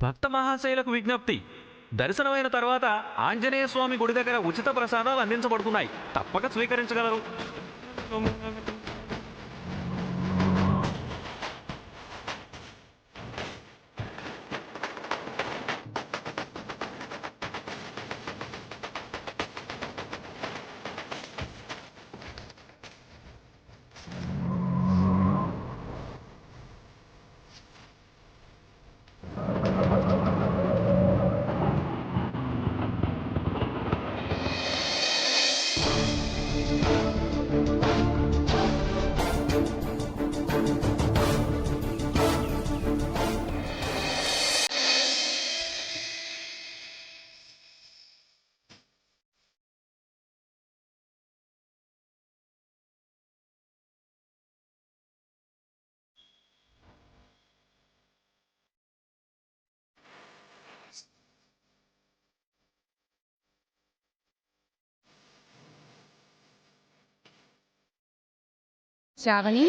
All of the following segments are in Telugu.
భక్త మహాశైలకు విజ్ఞప్తి. దర్శనమైన తర్వాత ఆంజనేయ స్వామి గుడి దగ్గర ఉచిత ప్రసాదాలు అందించబడుతున్నాయి. తప్పక స్వీకరించగలరు. శ్రావణి,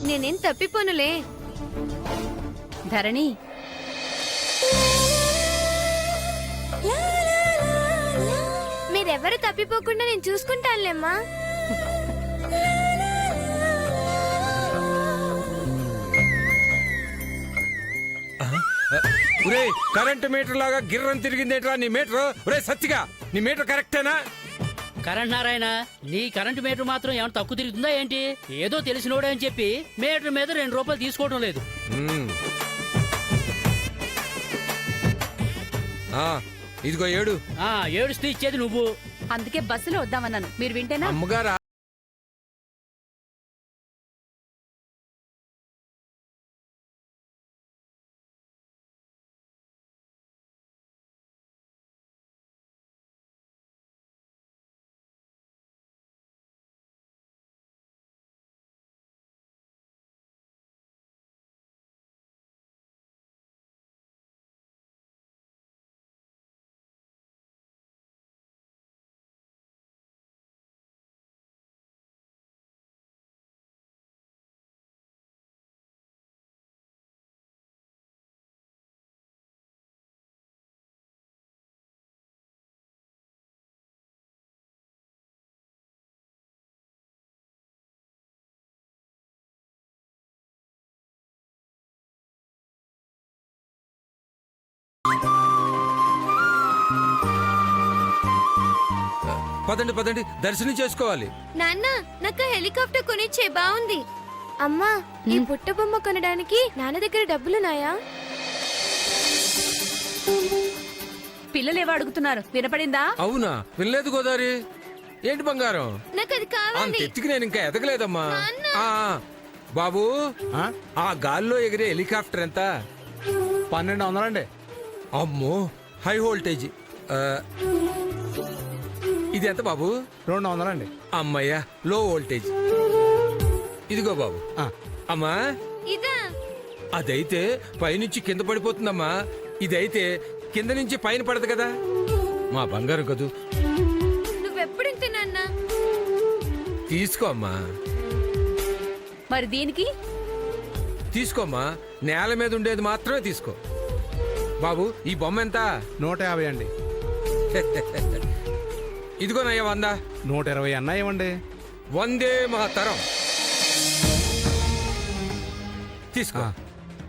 నేనేం తప్పిపోనులే. ధరణి, మీరెవరు తప్పిపోకుండా నేను చూసుకుంటానులేమ్మా. ఒరే కరెంట్ మీటర్ లాగా గిర్రం తిరిగిందేట్రా నీ మీటర్? ఒరే సత్తిగా, నీ మీటర్ కరెక్టేనా? కరెంట్ నారాయణ, నీ కరెంటు మీటర్ మాత్రం ఏమైనా తక్కువ తిరుగుతుందా ఏంటి? ఏదో తెలిసినోడే అని చెప్పి మీటర్ మీద ₹2 తీసుకోవడం లేదు. ఇదిగో ఏడు. ఏడుస్తూ ఇచ్చేది నువ్వు. అందుకే బస్సులో వద్దామన్నాను. మీరు వింటేనా? అమ్మగారా? పదండి పదండి, దర్శనం చేసుకోవాలి. నాన్న, నాకు హెలికాప్టర్ కొనిచ్చే. బాగుంది. అమ్మా, ఈ పుట్ట బొమ్మ కొనడానికి నాన్న దగ్గర డబ్బులున్నాయా? పిల్లలేవో అడుగుతున్నారు, వినపడిందా? అవునా, వినలేదు గోదావరి. ఏంటి బంగారం? నాకు అది కావాలి. ఎత్తికి నేను ఇంకా ఎదగలేదమ్మా. బాబు, ఆ గాల్లో ఎగిరే హెలికాప్టర్ ఎంత? 1200 అండి. అమ్మో, హై వోల్టేజ్. ఇది ఎంత బాబు? 200 అండి. అమ్మయ్యా, లో వోల్టేజ్. ఇదిగో బాబు. అమ్మా, ఇదా? అదైతే పైనుంచి కింద పడిపోతుందమ్మా. ఇదైతే కింద నుంచి పైన పడదు కదా. మా బంగారం కదూ. నువ్వెప్పుడు ఇంత నాన్న? తీసుకో అమ్మా. మరి దీనికి? తీసుకోమ్మా, నేల మీద ఉండేది మాత్రమే తీసుకో. బాబు, ఈ బొమ్మ ఎంత? 150 అండి. ఇదిగో నయ్య 100. 120 అన్నా ఇవ్వండి. వందే మాతరం. తీసుకో.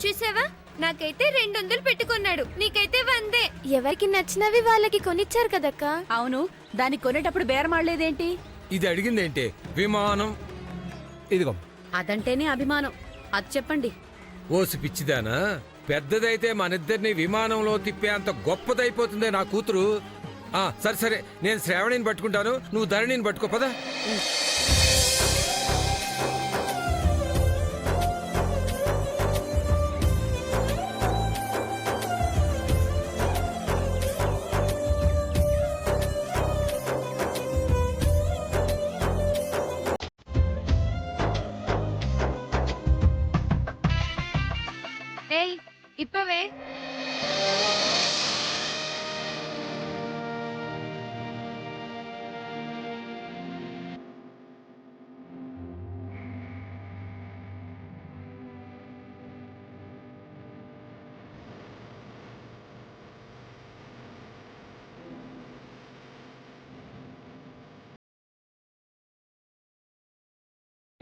చూసావా, నాకైతే 200 పెట్టుకున్నాడు, నీకైతే 100. ఎవరికి నచ్చినవి వాళ్ళకి కొనిచ్చారు కదక్క. అవును, దాన్ని కొనేటప్పుడు బేరమాడలేదేంటి? ఇది అడిగిందేంటి? విమానం. ఇదిగో. అదంటేనే అభిమానం. అది చెప్పండి. ఓసి పిచ్చిదానా, పెద్దదైతే మనిద్దరిని విమానంలో తిప్పే అంత గొప్పదైపోతుందే నా కూతురు. సరే సరే, నేను శ్రావణిని పట్టుకుంటాను, నువ్వు ధరణిని పట్టుకో పదా. ఏయ్, ఇప్పవే.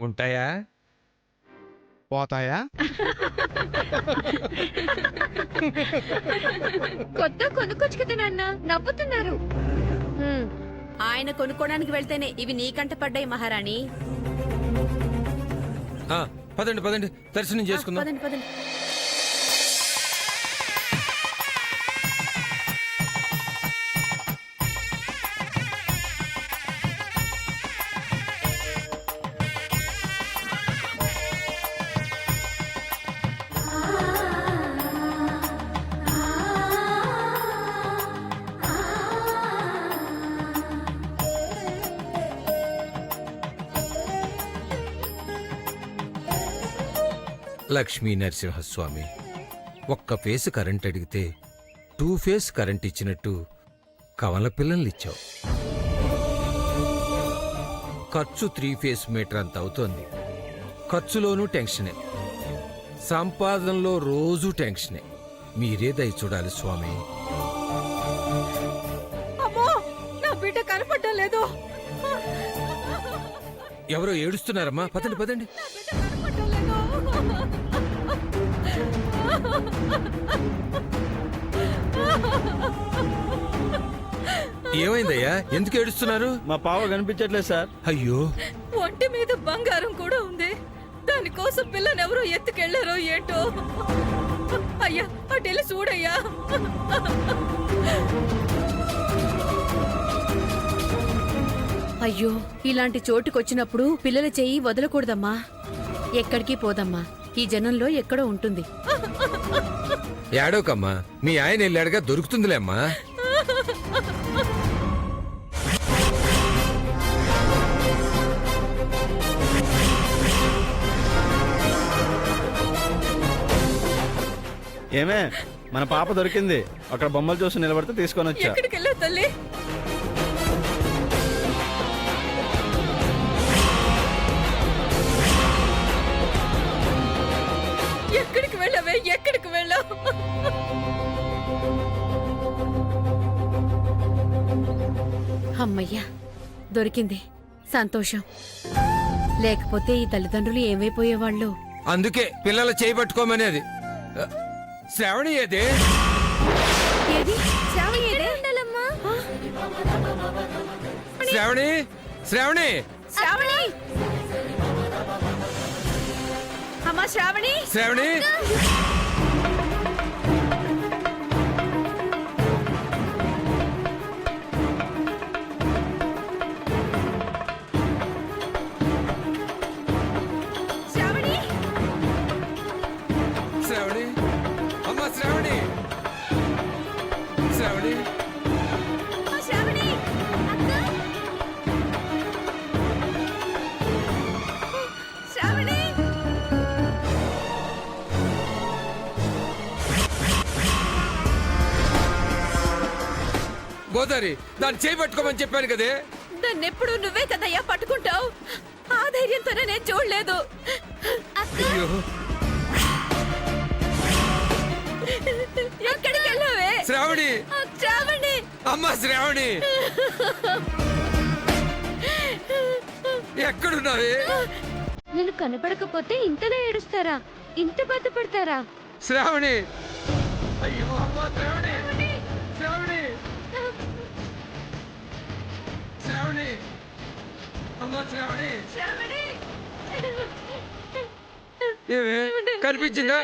ఉంటాయా? పోతాయా? కొత్త కొనుక్కొచ్చు కదా నాన్న, నవ్వుతున్నారు. ఆయన కొనుక్కోడానికి వెళ్తేనే ఇవి నీకంట పడ్డాయి మహారాణి. ఆ, పదండి పదండి, దర్శనం చేసుకుందాం. పదండి పదండి. లక్ష్మీ నరసింహస్వామి, ఒక్క ఫేస్ కరెంట్ అడిగితే 2 ఫేస్ కరెంట్ ఇచ్చినట్టు కవల పిల్లల్ని ఇచ్చావు. ఖర్చు 3 ఫేస్ మీటర్ అంత అవుతోంది. ఖర్చులోనూ టెన్షనే, సంపాదనలో రోజూ టెన్షనే. మీరే దయ చూడాలి స్వామి. అమ్మో, నా బిడ్డ కనపడడం లేదు. ఎవరో ఏడుస్తున్నారమ్మా, పదండి పదండి. ఏమైందయ్యా, ఎందుకు ఏడుస్తున్నారు? మా పావ కనిపించట్లేదు సార్. అయ్యో, ఒంటి మీద బంగారం కూడా ఉంది. దానికోసం పిల్లని ఎవరో ఎత్తుకెళ్లారో ఏంటో. అయ్యా, అటెళ్ళి చూడయ్యా. అయ్యో, ఇలాంటి చోటుకొచ్చినప్పుడు పిల్లల చెయ్యి వదలకూడదమ్మా. ఎక్కడికి పోదమ్మా, ఈ జనంలో ఎక్కడో ఉంటుంది. ఏడోకమ్మా, మీ ఆయన వెళ్ళాడుగా, దొరుకుతుందిలే అమ్మా. ఏమే, మన పాప దొరికింది. అక్కడ బొమ్మలు చూసి నిలబడితే తీసుకొని వచ్చా. ఎక్కడికి వెళ్ళావు తల్లి? ఎక్కడికి వెళ్ళావే, ఎక్కడికి వెళ్ళావు? అమ్మయ్యా, దొరికింది. సంతోషం. లేకపోతే ఈ తల్లిదండ్రులు ఏమైపోయేవాళ్ళు. అందుకే పిల్లల చేయి పట్టుకోమనేది. శ్రావణి ఏదే? ఏది? శ్రావణి ఏదే? శ్రావణి, శ్రావణి, శ్రావణి! అమ్మా శ్రావణి! శ్రావణి! శ్రావణి! శ్రావణి! అమ్మా శ్రావణి! శ్రావణి! అమ్మా శ్రావణి! శ్రావణి! గోదారి, దాన్ని చేయి పట్టుకోమని చెప్పాను కదే. దాన్నెప్పుడు నువ్వే కదయ్యా పట్టుకుంటావు. ఆ ధైర్యంతోనే నేను చూడలేదు. అయ్యో, ఎక్కడికి వెళ్ళావే? శ్రావణి! శ్రావణి! అమ్మా శ్రావణి! ఎక్కడున్నావే? నేను కనపడకపోతే ఇంతలో ఏడుస్తారా? ఇంత బాధపడతారా? శ్రావణి! అయ్యో, అమ్మా శ్రావణి! శ్రావణి! శ్రావణి! అమ్మా శ్రావణి! ఏమే, కనిపించిందా?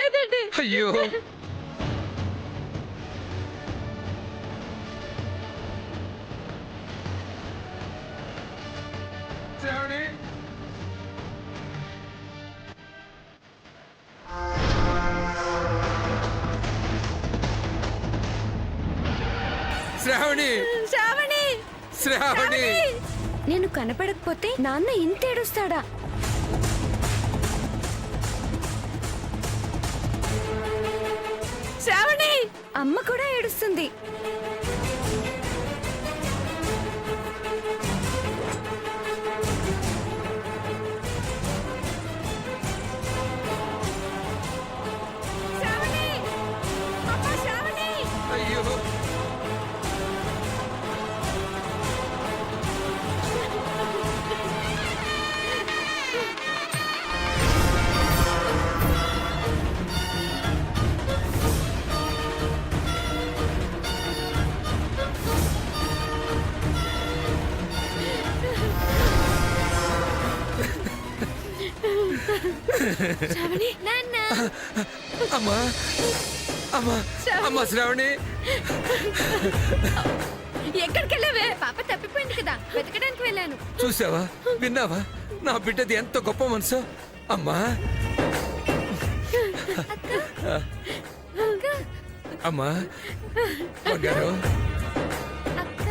అయ్యో, శ్రావణి! శ్రావణి! శ్రావణి! శ్రావణి! నేను కనపడకపోతే నాన్న ఇంత ఏడుస్తాడా? శ్రావణి! అమ్మ కూడా ఏడుస్తుంది. శ్రావణి! అమ్మా శ్రావణి! అయ్యో, శ్రావణి నాన్న అమ్మా అమ్మా అమ్మా శ్రావణి ఎక్కడికి వెళ్ళావే? పాప తప్పిపోయింది కదా, వెతకడానికి వెళ్ళాను. చూసావా, విన్నావా? నా బిడ్డది ఎంత గొప్ప మనసు. అమ్మా అమ్మా బంగారు. అక్క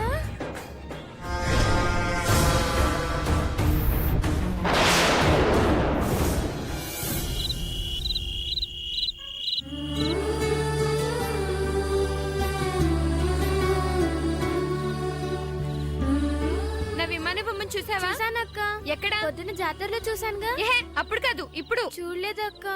నా విమాన బొమ్మను చూసావా? చూసానక్క. ఎక్కడ? పొద్దున జాతరలో చూసానుగా. అప్పుడు కాదు, ఇప్పుడు. చూడలేదక్క.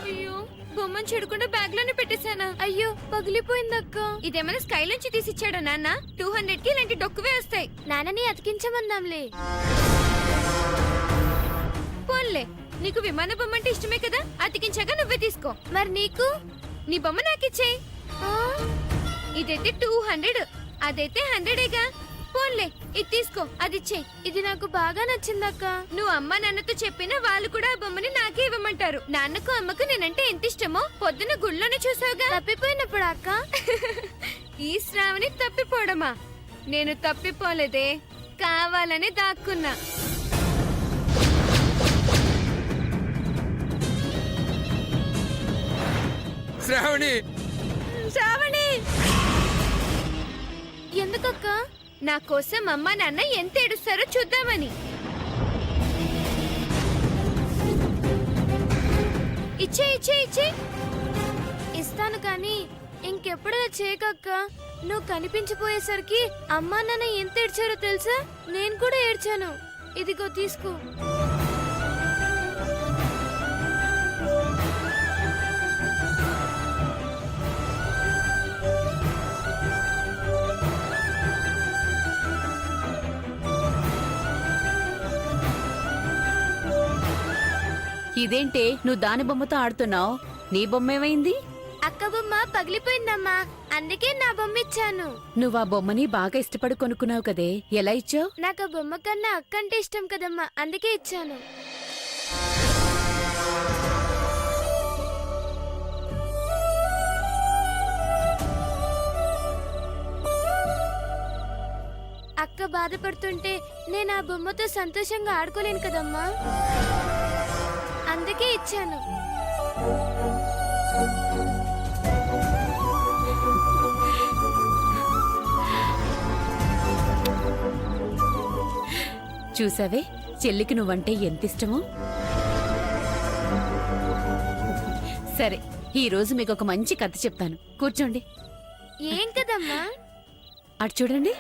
అయ్యో, బొమ్మను చూడకుండా బ్యాగ్ లోనే పెట్టేశానా? అయ్యో, పగిలిపోయిందక్క. ఇదేమైనా స్కై నుంచి తీసిచ్చాడా నాన్న? 200 కి ఇలాంటి డొక్కువే వస్తాయి. నాన్నని అతికించమన్నాంలే. పోన్లే, నీకు విమాన బొమ్మ అంటే ఇష్టమే కదా, అతికించాక నువ్వే తీసుకో. మరి నీకు? నీ బొమ్మ నాకిచ్చేయి. ఇదైతే 200, అదైతే 100ఏగా. పోన్లే, ఇది తీసుకో, అది ఇచ్చేయి. ఇది నాకు బాగా నచ్చిందక్క. నువ్వు అమ్మ నాన్నతో చెప్పినా వాళ్ళు కూడా ఆ బొమ్మని నాకే ఇవ్వమంటారు. నాన్నకు అమ్మకు నేనంటే ఎంత ఇష్టమో పొద్దున గుళ్ళోనే చూసావుగా. తప్పిపోయినప్పుడు అక్క. ఈ శ్రావణి తప్పిపోవడమా? నేను తప్పిపోలేదే, కావాలని దాక్కున్నా. శ్రావణి శ్రావణి ఎందుకక్క? నా కోసం అమ్మ నాన్న ఎంత ఏడుస్తారో చూద్దామని. ఇచ్చే ఇచ్చే ఇచ్చే. ఇస్తాను కానీ ఇంకెప్పుడు చేయకక్క. నువ్వు కనిపించిపోయేసరికి అమ్మా నాన్న ఎంత ఏడ్చారో తెలుసా? నేను కూడా ఏడ్చాను. ఇదిగో తీసుకో. ఇదేంటే నువ్వు దాని బొమ్మతో ఆడుతున్నావు? నీ బొమ్మ ఏమైంది? అక్క బొమ్మ పగిలిపోయిందమ్మా, అందుకే నా బొమ్మ ఇచ్చాను. నువ్వు ఆ బొమ్మని బాగా ఇష్టపడి కొనుక్కున్నావు కదే, ఎలా ఇచ్చావు? నాకు ఆ బొమ్మ కన్నా అక్క అంటే ఇష్టం కదమ్మా, అందుకే ఇచ్చాను. అక్క బాధపడుతుంటే నేను ఆ బొమ్మతో సంతోషంగా ఆడుకోలేను కదమ్మా, అందుకే ఇచ్చాను. చూసావే, చెల్లికి నువ్వంటే ఎంత ఇష్టమో. సరే, ఈ రోజు మీకు ఒక మంచి కథ చెప్తాను, కూర్చోండి. ఏం కదమ్మా? అటు చూడండి.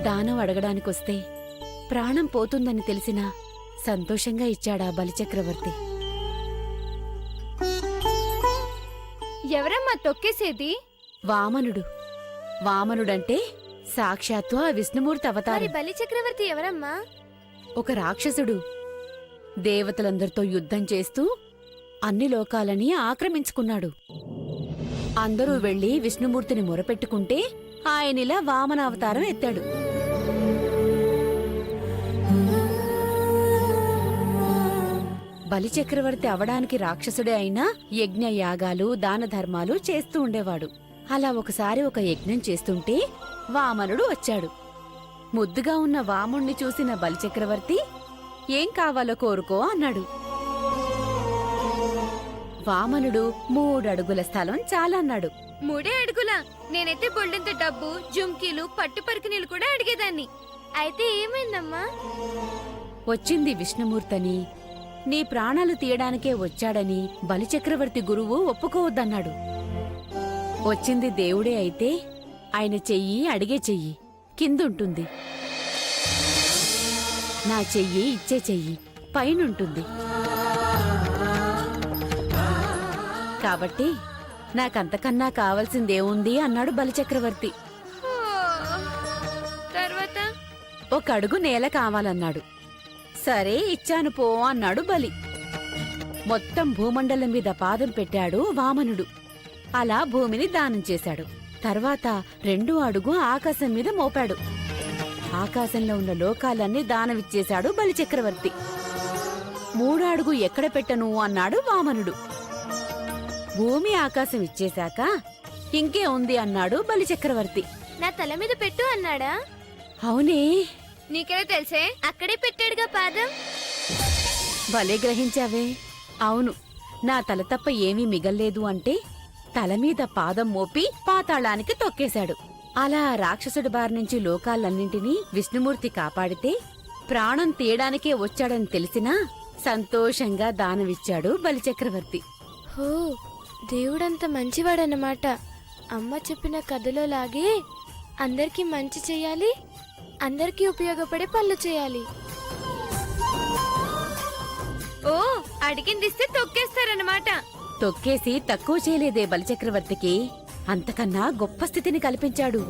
దానం అడగడానికొస్తే ప్రాణం పోతుందని తెలిసినా సంతోషంగా ఇచ్చాడా బలిచక్రవర్తి. ఎవరమ్మా తొక్కేసేది? వామనుడు. వామనుడంటే సాక్షాత్తు ఆ విష్ణుమూర్తి మరి అవతారం. బలి చక్రవర్తి ఎవరమ్మా? ఒక రాక్షసుడు. దేవతలందరితో యుద్ధం చేస్తూ అన్ని లోకాలని ఆక్రమించుకున్నాడు. అందరూ వెళ్లి విష్ణుమూర్తిని మొరపెట్టుకుంటే ఆయనిలా వామనావతారం ఎత్తాడు. బలిచక్రవర్తి అవడానికి రాక్షసుడే అయినా యజ్ఞ యాగాలు దాన ధర్మాలు చేస్తూ ఉండేవాడు. అలా ఒకసారి ఒక యజ్ఞం చేస్తుంటే వామనుడు వచ్చాడు. ముద్దుగా ఉన్న వాముణ్ణి చూసిన బలిచక్రవర్తి ఏం కావాలో కోరుకో అన్నాడు. వామనుడు 3 అడుగుల స్థలం చాలన్నాడు. 3 అడుగులా? నేనైతే బొళ్ళంత డబ్బు, జుంకీలు, పట్టు పరికిణీలు కూడా అడిగేదాన్ని. అయితే ఏమైందమ్మా? వచ్చింది విష్ణుమూర్తని, నీ ప్రాణాలు తీయడానికే వచ్చాడని బలిచక్రవర్తి గురువు ఒప్పుకోవద్దన్నాడు. వచ్చింది దేవుడే అయితే ఆయన చెయ్యి అడిగే చెయ్యి కిందుంటుంది, నా చెయ్యి ఇచ్చే చెయ్యి పైనుంటుంది. కాబట్టి నాకంతకన్నా కావాల్సిందేముంది అన్నాడు బలిచక్రవర్తి. తర్వాత ఒక అడుగు నేల కావాలన్నాడు. సరే ఇచ్చాను పో అన్నాడు బలి. మొత్తం భూమండలం మీద పాదం పెట్టాడు వామనుడు. అలా భూమిని దానం చేశాడు. తర్వాత 2 అడుగు ఆకాశం మీద మోపాడు. ఆకాశంలో ఉన్న లోకాలన్నీ దానమిచ్చేశాడు బలిచక్రవర్తి. 3 అడుగు ఎక్కడ పెట్టను అన్నాడు వామనుడు. భూమి ఆకాశం ఇచ్చేశాక ఇంకే ఉంది అన్నాడు బలిచక్రవర్తి. నా తల మీద పెట్టు అన్నాడా? అవునే, నీకెలా తెలిసే? అక్కడే పెట్టాడుగా పాదం. భలే గ్రహించావే. అవును, నా తల తప్ప ఏమీ మిగల్లేదు అంటే తల మీద పాదం మోపి పాతాళానికి తొక్కేశాడు. అలా రాక్షసుడి బారి లోకాలన్నింటినీ విష్ణుమూర్తి కాపాడితే ప్రాణం తీయడానికే వచ్చాడని తెలిసినా సంతోషంగా దానమిచ్చాడు బలిచక్రవర్తి. హో, దేవుడంత మంచివాడన్నమాట. అమ్మ చెప్పిన కథలో లాగే అందరికీ మంచి చేయాలి, అందరికీ ఉపయోగపడే పనులు చేయాలి. ఓ, అడిగిందిస్తే తొక్కేస్తారన్నమాట. తొక్కేసి తక్కువ చేయలేదే బలిచక్రవర్తికి, అంతకన్నా గొప్ప స్థితిని కల్పించాడు.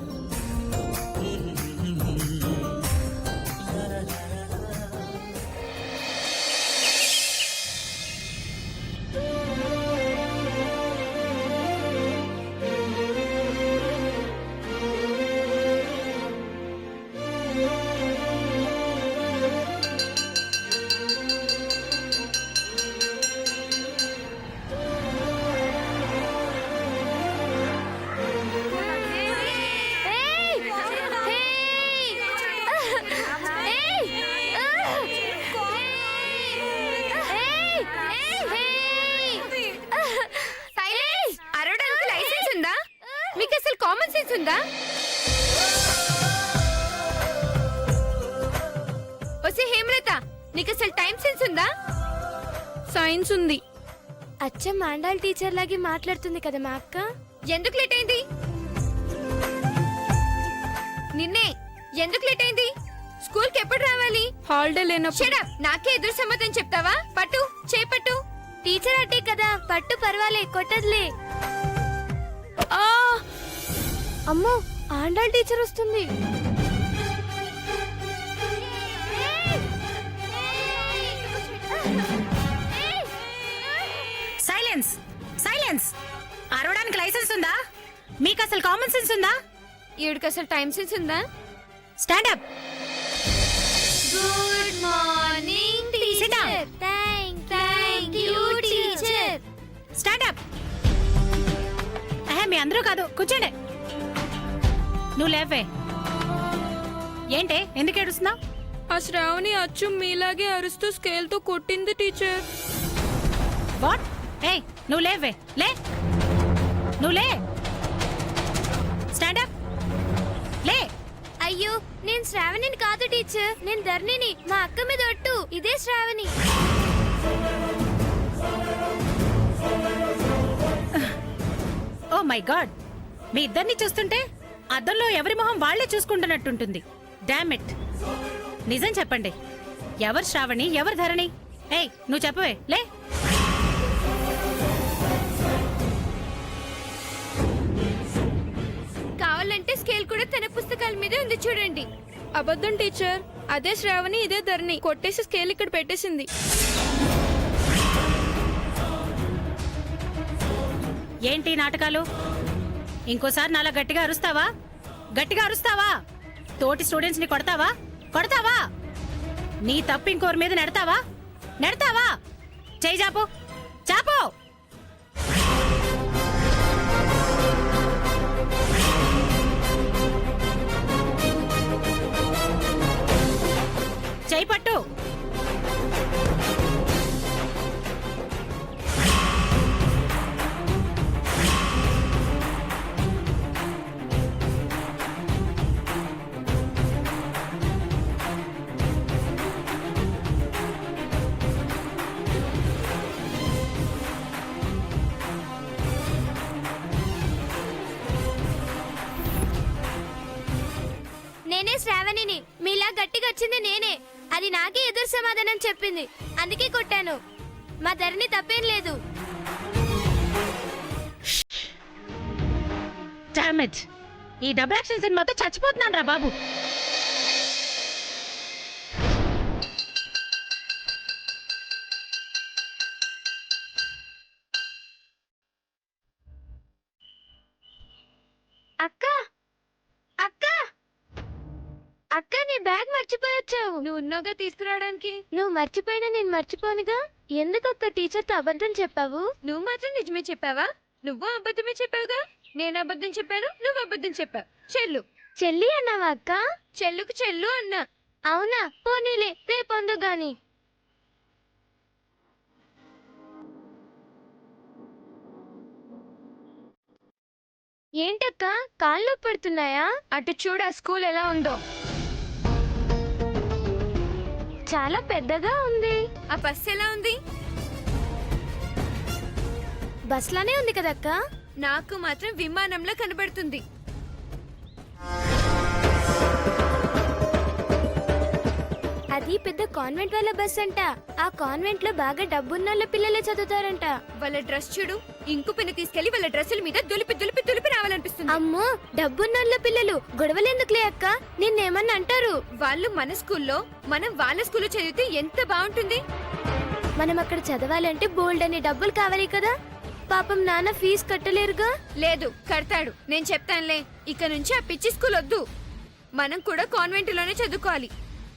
అరవడానికి లైసెన్స్ ఉందా? మీకు అసలు కామన్ సెన్స్ ఉందా? వసే హేమలత, నీకు అసలు టైం సెన్స్ ఉందా? సైన్స్ ఉంది. అచ్చం మాండాల్ టీచర్ లాగే మాట్లాడుతుంది కదా మా అక్క. ఎందుకు లేట్ అయింది? నిన్నే ఎందుకు లేట్ అయింది? స్కూల్ కి ఎప్పుడు రావాలి? హాలిడే లేనప్పుడు. నాకే ఎదురు సమాధానం చెప్తావా? పట్టు, చేపట్టు. టీచర్ అట్టే కదా, పట్టు, పర్వాలే, కొట్టదులే. అమ్మో, ఆండాల్ టీచర్ వస్తుంది. Silence, silence. అరవడానికి లైసెన్స్ ఉందా? మీకు అసలు కామన్ సెన్స్ ఉందా? ఈవిడికి అసలు టైం సెన్స్ ఉందా? Stand up. Good morning teacher. Thank you teacher. Stand up. మీ అందరూ కాదు, కూర్చోండి. నువ్వు లేవే. ఏంటే, ఎందుకు ఏడుస్తున్నావు? ఆ శ్రావణి అచ్చు మీలాగే అరుస్తూ స్కేల్ తో కొట్టింది టీచర్. వాట్? ఏయ్, నువ్వు లేవే. లే, నువ్వు లే. Stand up. లే. అయ్యో, నేను శ్రావణిని కాదు టీచర్, నేను ధర్ణిని. మా అక్క మీద ఒట్టు, ఇదే శ్రావణి. ఓ మై గాడ్, మీ ఇద్దరిని చూస్తుంటే అద్దంలో ఎవరి మొహం వాళ్లే చూసుకుంటున్నట్టుంటుంది. Damn it. నిజం చెప్పండి, ఎవరు శ్రావణి, ఎవరు ధరణి? ఏయ్, నువ్వు చెప్పవే. లే. కావాలంటే స్కేల్ కూడా తన పుస్తకాల మీదే ఉంది, చూడండి. అబద్ధం టీచర్, అదే శ్రావణి, ఇదే ధరణి. కొట్టేసి స్కేల్ ఇక్కడ పెట్టేసింది. ఏంటి నాటకాలు? ఇంకోసారి నాలా గట్టిగా అరుస్తావా? గట్టిగా అరుస్తావా? తోటి స్టూడెంట్స్ ని కొడతావా? కొడతావా? నీ తప్పు ఇంకోరి మీద నెడతావా? నెడతావా? చేయి చాపు, చాపు. చేయి పట్టు. నేనే శ్రావణిని. మీలా గట్టిగా వచ్చింది నేనే. అది నాకే ఎదురు సమాధానం చెప్పింది, అందుకే కొట్టాను. మా ధరణి తప్పేం లేదు. డామేజ్. ఈ డబుల్ యాక్షన్ సినిమాతో చచ్చిపోతున్నాను రా బాబు. అక్క అక్క అక్క నీ బ్యాగ్ మర్చిపోయొచ్చావు. నువ్వు ఉన్నావుగా తీసుకురావడానికి. నువ్వు మర్చిపోయినా నేను మర్చిపోనుగా. ఎందుకు అక్క టీచర్తో అబద్ధం చెప్పావు? నువ్వు మాత్రం నిజమే చెప్పావా? నువ్వు అబద్ధమే చెప్పావుగా. నేను అబద్ధం చెప్పాను, నువ్వు అబద్ధం చెప్పావు. చెల్లు చెల్లి అన్నావా అక్క? చెల్లుకు చెల్లు అన్నా. అవునా? పోనీలే, రేపు అందు గాని. ఏంటక్క కాళ్ళు పడుతున్నాయా? అటు చూడు ఆ స్కూల్ ఎలా ఉందో. చాలా పెద్దగా ఉంది. ఆ బస్ ఎలా ఉంది? బస్ లానే ఉంది కదక్క. నాకు మాత్రం విమానంలో కనబడుతుంది. అది పెద్ద కాన్వెంట్ వాళ్ళ బస్ అంట. ఆ కాన్వెంట్ లో బాగా డబ్బున్న పిల్లలే చదువుతారంట. వాళ్ళ డ్రెస్ చూడు, ఇంకు పిన్ని తీసుకెళ్లి వాళ్ళ డ్రెస్సుల మీద దులిపి దులిపి దులిపి రావాలనిపిస్తుంది. అమ్మో, డబ్బున్న పిల్లలు గొడవలెందుకులే అక్క, నిన్నేమన్నా అంటారు. వాళ్ళు మన స్కూల్లో, మనం వాళ్ళ స్కూల్లో చదివితే ఎంత బాగుంటుంది. మనం అక్కడ చదవాలంటే బోల్డ్ అనే డబ్బులు కావాలి కదా. పాపం నాన్న ఫీజు కట్టలేరుగా. లేదు, కడతాడు. నేను చెప్తానులే. ఇక నుంచి ఆ పిచ్చి స్కూల్ వద్దు. మనం కూడా కాన్వెంట్ లోనే చదువుకోవాలి.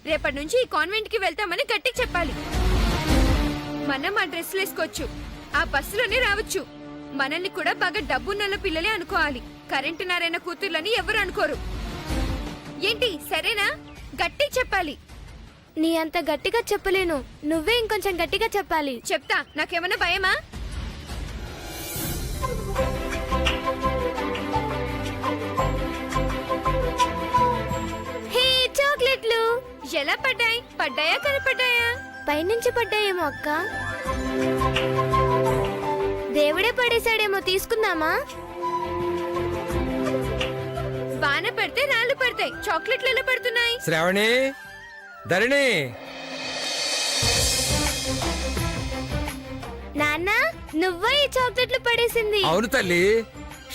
రేపటి నుంచి ఈ కాన్వెంట్ కి వెళ్తామని గట్టిగా చెప్పాలి. మనం ఆ డ్రెస్సులు వేసుకోవచ్చు, ఆ బస్సులోనే రావచ్చు. మనల్ని కూడా బాగా డబ్బున్న పిల్లలే అనుకోవాలి. కరెంటు నారైన కూతుర్లని ఎవరు అనుకోరు. ఏంటి, సరేనా? గట్టిగా చెప్పాలి. నీ అంత గట్టిగా చెప్పలేను, నువ్వే ఇంకొంచెం గట్టిగా చెప్పాలి. చెప్తా. నాకేమన్నా భయమా? హే, చాక్లెట్లు ఎలా పడ్డాయి? పడ్డాయా కనపడ్డాయా? పైనుంచి పడ్డాయేమో అక్క. దేవుడే పడేశాడేమో, తీసుకుందామా? వాన పడితే రాళ్ళు పడతాయి, చాక్లెట్లు ఎలా పడుతున్నాయి? శ్రావణి, ధరణి. నాన్న, నువ్వే ఈ చాక్లెట్లు పడేసింది. అవును తల్లి,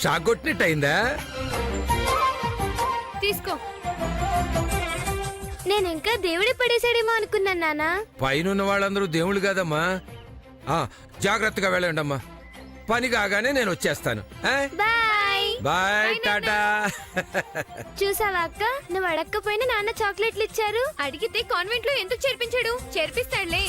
షాక్ కొట్టినట్టు అయిందా? తీసుకో. నేను ఇంకా దేవుడే పడేశాడేమో అనుకున్నాను నాన్న. పైన వాళ్ళందరూ దేవుళ్ళు కాదమ్మా. జాగ్రత్తగా వెళ్ళండి అమ్మా. పని కాగానే నేను వచ్చేస్తాను. Bye bye, tata. చూసావా అక్క, నువ్వు అడగకపోయినా నాన్న చాక్లెట్లు ఇచ్చారు. అడిగితే కాన్వెంట్ లో ఎందుకు చేర్పించాడు? చేర్పిస్తాడులే.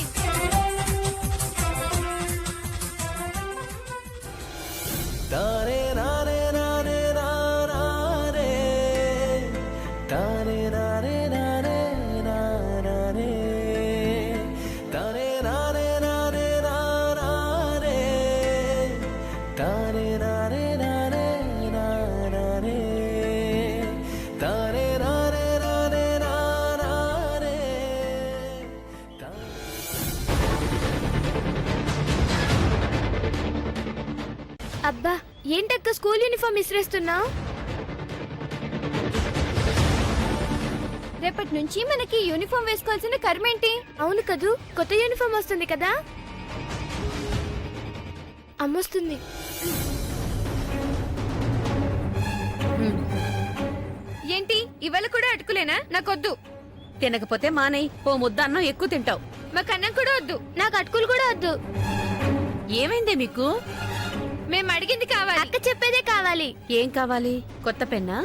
అబ్బా, ఏంటక్క స్కూల్ యూనిఫామ్ ఇసిరేస్తున్నావు? రేపటి నుంచి మనకి యూనిఫామ్ వేసుకోవాల్సిన కర్మేంటి? అవును కదూ, కొత్త యూనిఫామ్ వస్తుంది కదా. అమ్మొస్తుంది. ఏంటి, ఇవాళ కూడా అటుకులేనా? నాకొద్దు. తినకపోతే మానేయ్. ఓ ముద్ద అన్నం ఎక్కువ తింటావు. మాకు అన్నం కూడా వద్దు. నాకు అటుకులు కూడా వద్దు. ఏమైందే మీకు? మేము అడిగింది కావాలి. అక్క చెప్పేదే కావాలి. ఏం కావాలి? కొత్త పెన్నా?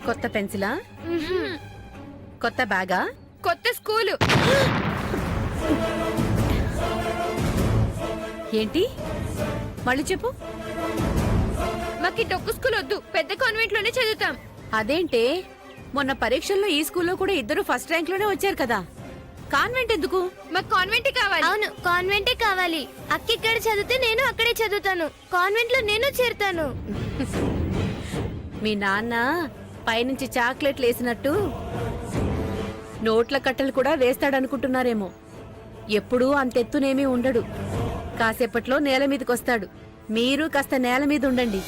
కొత్త పెన్సిలా? కొత్త బ్యాగా? కొత్త స్కూలు. ఏంటి? మళ్ళీ చెప్పు. మాకి డొక్కు స్కూల్ వద్దు, పెద్ద కాన్వెంట్ లోనే చదువుతాం. అదేంటే, మొన్న పరీక్షల్లో ఈ స్కూల్లో కూడా ఇద్దరు ఫస్ట్ ర్యాంక్ లోనే వచ్చారు కదా. కాన్వెంట్ ఎందుకు? మాకు కాన్వెంటే కావాలి. అవును, కాన్వెంటే కావాలి. అక్క ఇక్కడ చదివితే నేను అక్కడే చదువుతాను. కాన్వెంట్ లో నేను చేరుతాను. మీ నాన్న పైనుంచి చాక్లెట్లు వేసినట్టు నోట్ల కట్టలు కూడా వేస్తాడనుకుంటున్నారేమో. ఎప్పుడూ అంతెత్తునేమీ ఉండడు. కాసేపట్లో నేల మీదకొస్తాడు. మీరు కాస్త నేల మీద ఉండండి.